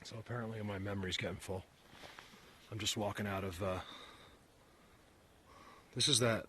So apparently my memory's getting full. I'm just walking out of, this is that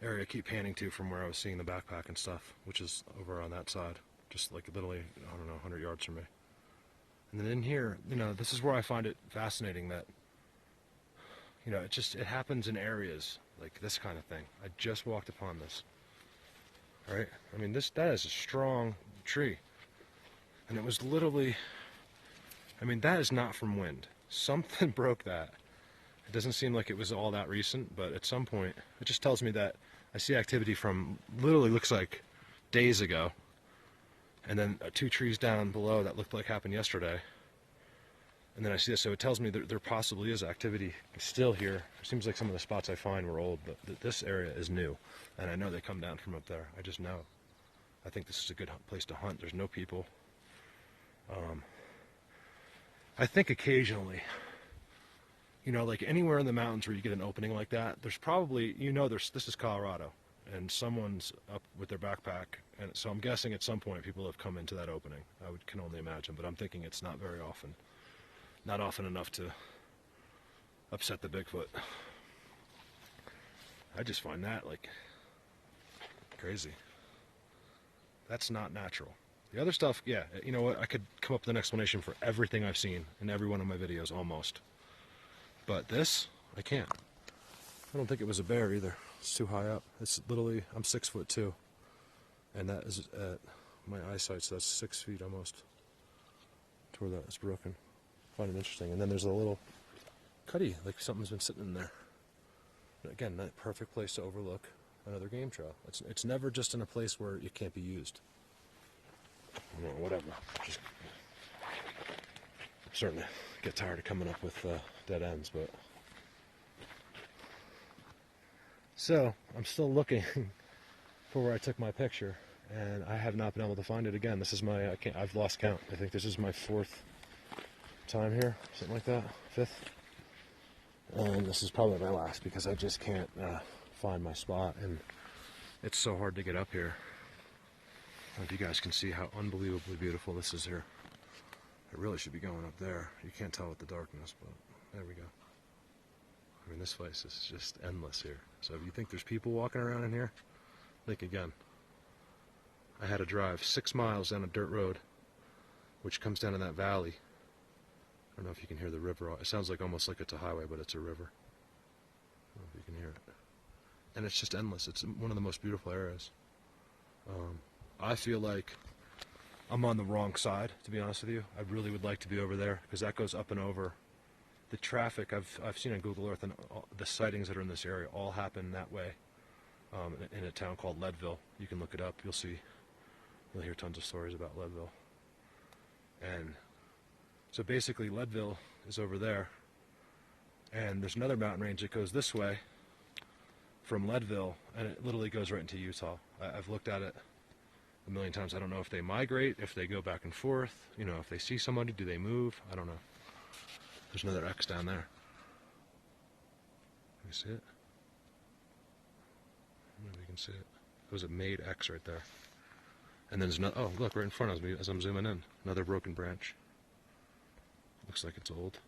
area I keep panning to from where I was seeing the backpack and stuff, which is over on that side, just like literally, I don't know, 100 yards from me. And then in here, you know, this is where I find it fascinating that, you know, it happens in areas like this kind of thing. I just walked upon this, right? I mean, that is a strong tree. And it was literally, I mean, that is not from wind. Something broke that. It doesn't seem like it was all that recent, but at some point, it just tells me that I see activity from literally looks like days ago. And then 2 trees down below that looked like happened yesterday. And then I see this, so it tells me that there possibly is activity still here. It seems like some of the spots I find were old, but this area is new. And I know they come down from up there. I just know. I think this is a good place to hunt. There's no people. I think occasionally, you know, like anywhere in the mountains where you get an opening like that, there's probably, you know, this is Colorado, and someone's up with their backpack, and so I'm guessing at some point people have come into that opening. Can only imagine, but I'm thinking it's not very often. Not often enough to upset the Bigfoot. I just find that, like, crazy. That's not natural. The other stuff, yeah, you know what, I could come up with an explanation for everything I've seen in every one of my videos, almost. But this, I can't. I don't think it was a bear either. It's too high up. It's literally, I'm 6'2", and that is at my eyesight, so that's 6 feet almost to where that is broken. I find it interesting. And then there's a little cutty, like something's been sitting in there. And again, that perfect place to overlook another game trail. It's never just in a place where it can't be used. You know, whatever. Just, I'm starting to get tired of coming up with dead ends, but so I'm still looking for where I took my picture, and I have not been able to find it again. This is my I've lost count. I think this is my 4th time here, something like that, 5th, and this is probably my last because I just can't find my spot, and it's so hard to get up here. I don't know if you guys can see how unbelievably beautiful this is here. I really should be going up there. You can't tell with the darkness, but there we go. I mean, this place is just endless here. So if you think there's people walking around in here, think again. I had to drive 6 miles down a dirt road, which comes down in that valley. I don't know if you can hear the river. It sounds like almost like it's a highway, but it's a river. I don't know if you can hear it. And it's just endless. It's one of the most beautiful areas. I feel like I'm on the wrong side, to be honest with you. I really would like to be over there, because that goes up and over. The traffic I've seen on Google Earth, and the sightings that are in this area all happen that way, in a town called Leadville. You can look it up. You'll hear tons of stories about Leadville. And so basically Leadville is over there, and there's another mountain range that goes this way from Leadville, and it literally goes right into Utah. I've looked at it a million times. I don't know if they migrate, if they go back and forth, you know, if they see somebody, do they move? I don't know. There's another X down there. Can you see it? Maybe you can see it. There's a made X right there. And then there's another, oh look, right in front of me as I'm zooming in. Another broken branch. Looks like it's old.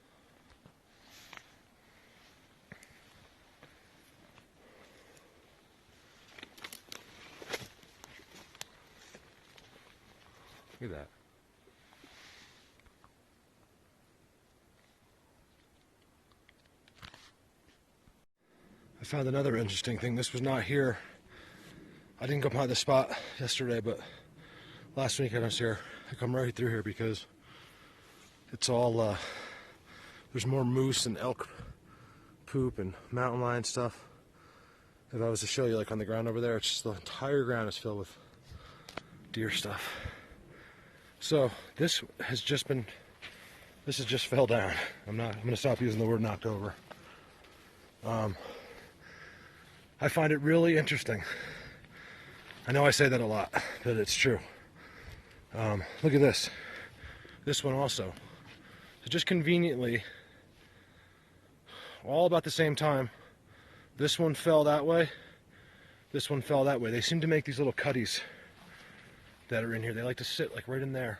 Look at that. I found another interesting thing. This was not here. I didn't go by the spot yesterday, but last week I was here. I come right through here because it's all, there's more moose and elk poop and mountain lion stuff. If I was to show you, like on the ground over there, it's just the entire ground is filled with deer stuff. So this has just fell down. I'm gonna stop using the word knocked over. I find it really interesting. I know I say that a lot, but it's true. Look at this. This one also. So just conveniently, all about the same time, this one fell that way, this one fell that way. They seem to make these little cutties that are in here. They like to sit like right in there.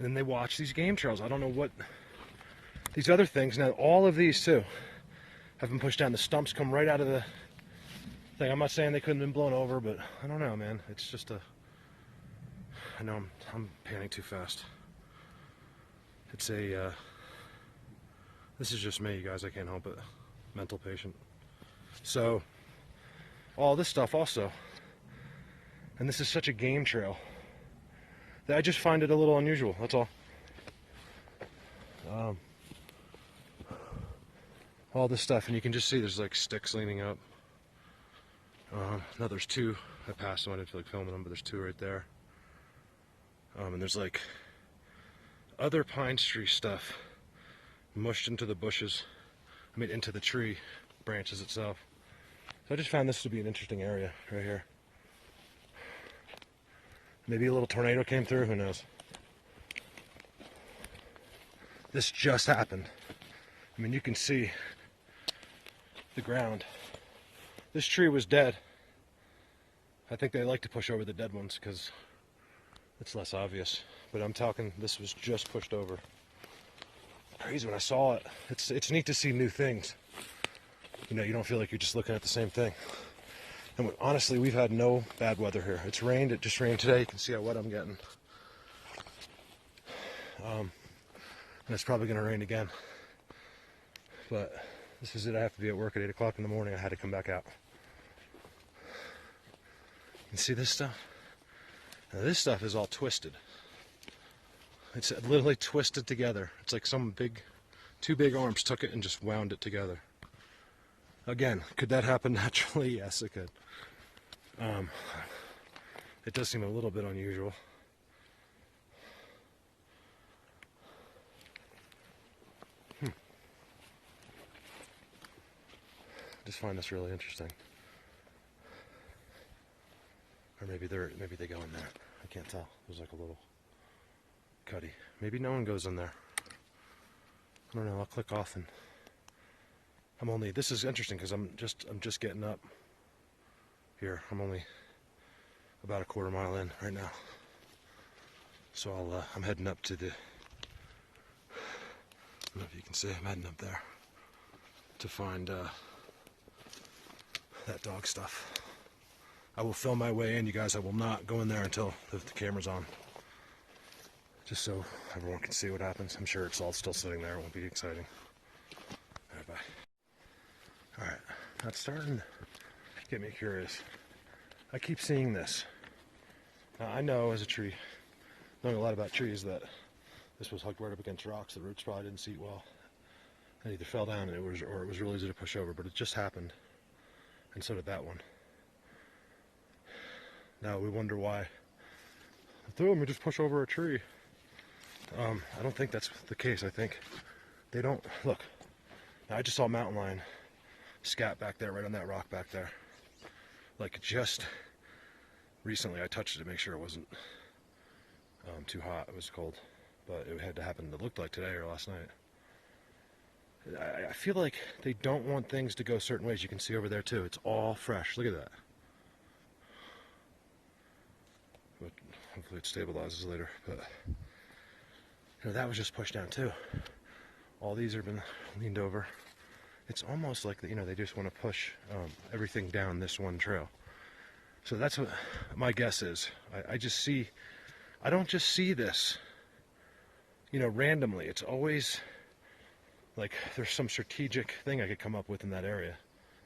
And then they watch these game trails. I don't know what these other things. Now, all of these too have been pushed down. The stumps come right out of the thing. I'm not saying they couldn't have been blown over, but I don't know, man. It's just a... I know I'm panning too fast. It's a... this is just me, you guys. I can't help it. Mental patient. So, all this stuff also. And this is such a game trail that I just find it a little unusual. That's all. All this stuff, and you can just see there's like sticks leaning up. No, there's two. I passed them. I didn't feel like filming them, but there's two right there. And there's like other pine tree stuff mushed into the bushes. I mean, into the tree branches itself. So I just found this to be an interesting area right here. Maybe a little tornado came through. Who knows? This just happened. I mean, you can see the ground. This tree was dead. I think they like to push over the dead ones because it's less obvious. But I'm talking, this was just pushed over. Crazy when I saw it. It's neat to see new things. You know, you don't feel like you're just looking at the same thing. And honestly, we've had no bad weather here. It's rained. It just rained today. You can see how wet I'm getting. And it's probably going to rain again. But this is it. I have to be at work at 8 o'clock in the morning. I had to come back out. You see this stuff? Now this stuff is all twisted. It's literally twisted together. It's like two big arms took it and just wound it together. Again, could that happen naturally? Yes, it could. It does seem a little bit unusual. I just find this really interesting. Or maybe they go in there. I can't tell. There's like a little cuddy. Maybe no one goes in there. I don't know. I'll click off and this is interesting because I'm just getting up here. I'm only about a quarter mile in right now. So I'm heading up to the, I don't know if you can see, I'm heading up there to find that dog stuff. I will film my way in, you guys. I will not go in there until the camera's on. Just so everyone can see what happens. I'm sure it's all still sitting there. It won't be exciting. All right, bye. All right, that's starting to get me curious. I keep seeing this. Now, I know as a tree, knowing a lot about trees, that this was hugged right up against rocks. The roots probably didn't seat well. It either fell down or it was really easy to push over, but it just happened. And so did that one. Now we wonder why. Let me just push over a tree. I don't think that's the case. I think they don't. Look, now I just saw a mountain lion scat back there, right on that rock back there. Like just recently I touched it to make sure it wasn't too hot. It was cold, but it had to happen. It looked like today or last night. I feel like they don't want things to go certain ways. You can see over there too. It's all fresh. Look at that. But hopefully it stabilizes later. But you know, that was just pushed down too. All these have been leaned over. It's almost like, you know, they just want to push everything down this one trail. So that's what my guess is. I don't just see this, you know, randomly. It's always like there's some strategic thing I could come up with in that area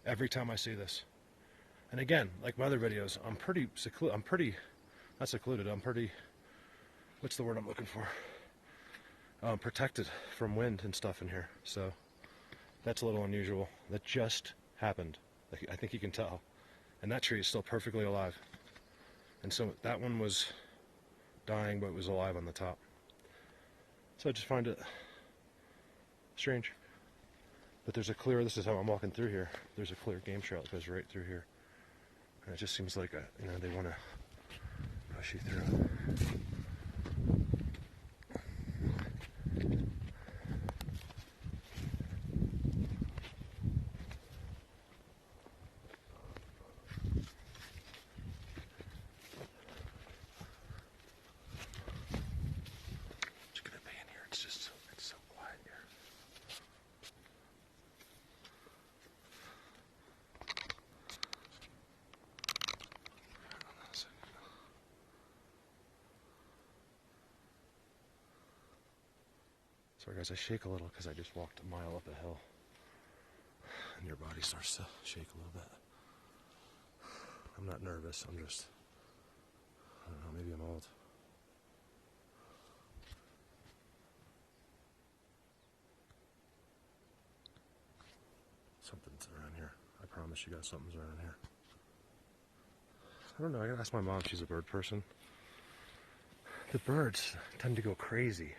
every time I see this. And again, like my other videos, I'm pretty, not secluded, I'm pretty, what's the word I'm looking for? Protected from wind and stuff in here. So that's a little unusual. That just happened. I think you can tell. And that tree is still perfectly alive. And so that one was dying, but was alive on the top. So I just find it strange. But there's a clear, this is how I'm walking through here. There's a clear game trail that goes right through here. And it just seems like, you know, they want to push you through. Sorry guys, I shake a little because I just walked a mile up a hill. And your body starts to shake a little bit. I'm not nervous, I'm just, I don't know, maybe I'm old. Something's around here. I promise you guys something's around here. I don't know, I gotta ask my mom, she's a bird person. The birds tend to go crazy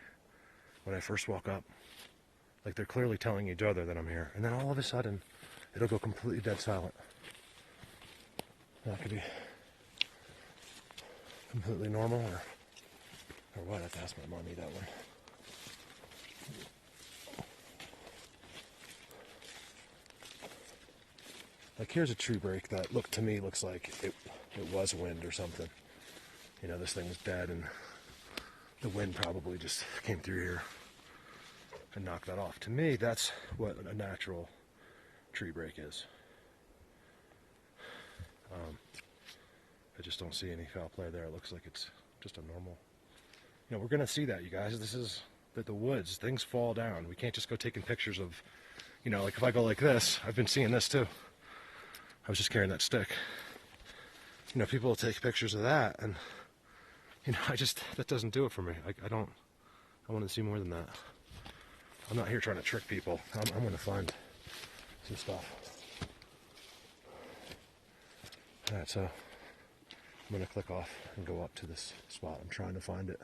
when I first walk up. Like they're clearly telling each other that I'm here. And then all of a sudden, it'll go completely dead silent. That could be completely normal or what? I have to ask my mommy that one. Like here's a tree break that to me looks like it was wind or something. You know, this thing's dead and the wind probably just came through here and knocked that off. To me, that's what a natural tree break is. I just don't see any foul play there. It looks like it's just a normal, you know, we're gonna see that, you guys. This is the woods, things fall down. We can't just go taking pictures of, you know, like if I go like this, I've been seeing this too. I was just carrying that stick. You know, people will take pictures of that and, you know, that doesn't do it for me. I want to see more than that. I'm not here trying to trick people. I'm going to find some stuff. Alright, so I'm going to click off and go up to this spot. I'm trying to find it.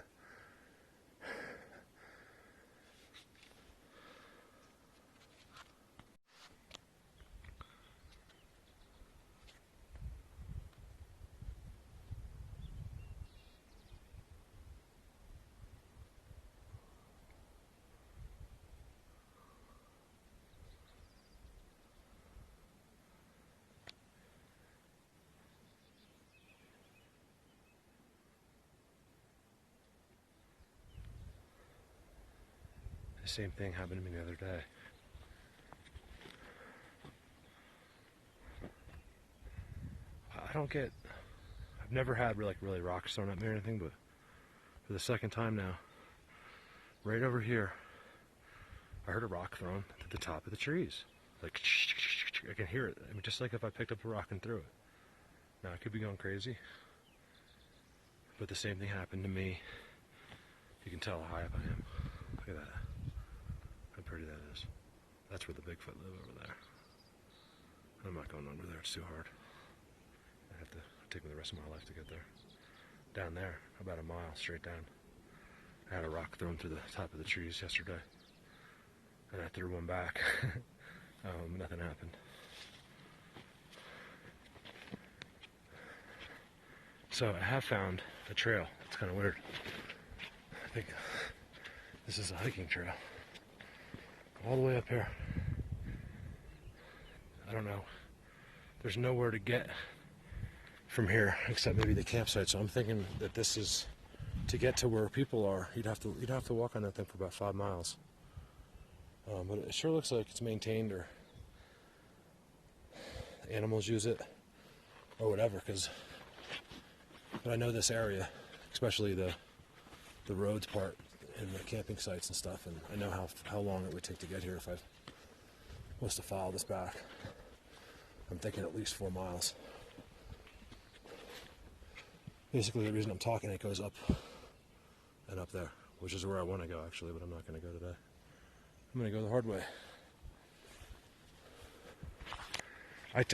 The same thing happened to me the other day. I've never had really rocks thrown at me or anything, but for the second time now, right over here, I heard a rock thrown at the top of the trees. Like, I can hear it. I mean, just like if I picked up a rock and threw it. Now, I could be going crazy, but the same thing happened to me. You can tell how high up I am. Look at that. How pretty that is. That's where the Bigfoot live over there. I'm not going over there, it's too hard. I have to take me the rest of my life to get there. Down there, about a mile straight down, I had a rock thrown through the top of the trees yesterday. And I threw one back. Nothing happened. So I have found a trail. It's kind of weird. I think this is a hiking trail. All the way up here. I don't know. There's nowhere to get from here except maybe the campsite. So I'm thinking that this is to get to where people are. You'd have to walk on that thing for about 5 miles. But it sure looks like it's maintained, or animals use it, or whatever. But I know this area, especially the roads part and the camping sites and stuff, and I know how long it would take to get here if I was to follow this back. I'm thinking at least 4 miles. Basically, the reason I'm talking, it goes up and up there, which is where I want to go actually, but I'm not going to go today. I'm going to go the hard way.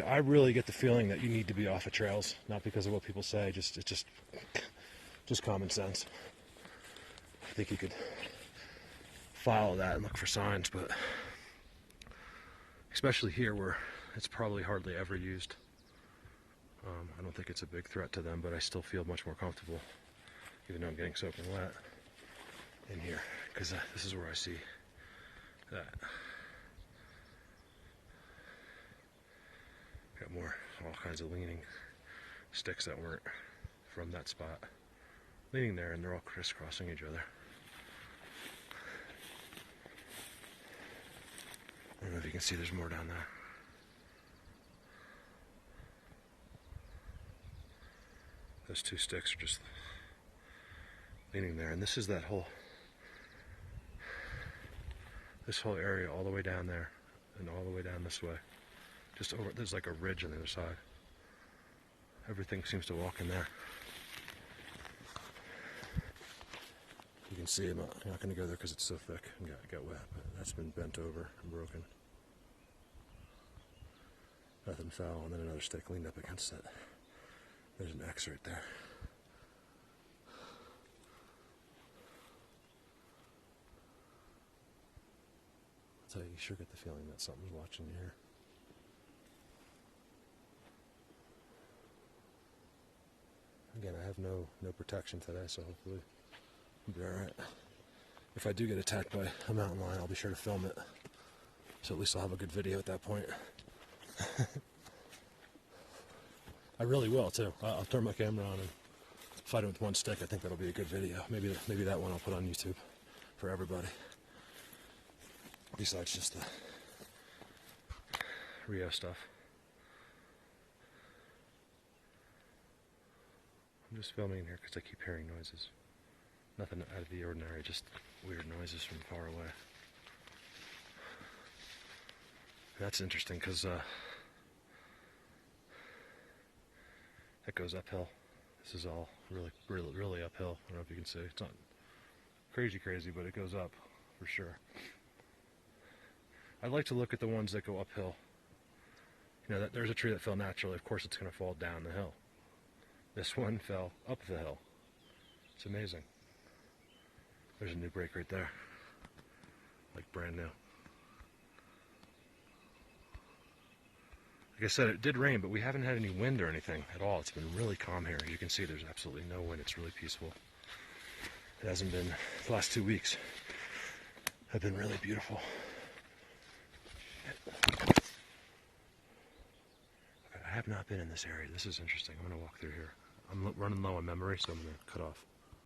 I really get the feeling that you need to be off of trails, not because of what people say, it's just common sense. I think you could follow that and look for signs, but especially here where it's probably hardly ever used. I don't think it's a big threat to them, but I still feel much more comfortable, even though I'm getting soaking wet, in here, because this is where I see that. Got all kinds of leaning sticks that weren't from that spot leaning there, and they're all crisscrossing each other. I don't know if you can see, there's more down there. Those 2 sticks are just leaning there, and this is that whole this whole area all the way down there and all the way down this way. Just over, there's like a ridge on the other side. Everything seems to walk in there. You can see I'm not going to go there because it's so thick and got wet, but that's been bent over and broken. Nothing fell, and then another stick leaned up against it. There's an X right there. I'll tell you, you sure get the feeling that something's watching you here. Again, I have no protection today, so hopefully I'll be alright. If I do get attacked by a mountain lion, I'll be sure to film it. So at least I'll have a good video at that point. I really will too. I'll turn my camera on and fight it with one stick. I think that'll be a good video. Maybe that one I'll put on YouTube for everybody. Besides just the Rio stuff. I'm just filming here because I keep hearing noises. Nothing out of the ordinary, just weird noises from far away. That's interesting because that goes uphill. This is all really uphill. I don't know if you can see. It's not crazy, but it goes up for sure. I like to look at the ones that go uphill. You know, there's a tree that fell naturally. Of course, it's going to fall down the hill. This one fell up the hill. It's amazing. There's a new break right there. Like brand new. Like I said, it did rain, but we haven't had any wind or anything at all. It's been really calm here. You can see there's absolutely no wind. It's really peaceful. It hasn't been, the last 2 weeks have been really beautiful. Okay, I have not been in this area. This is interesting. I'm going to walk through here. I'm running low on memory, so I'm going to cut off.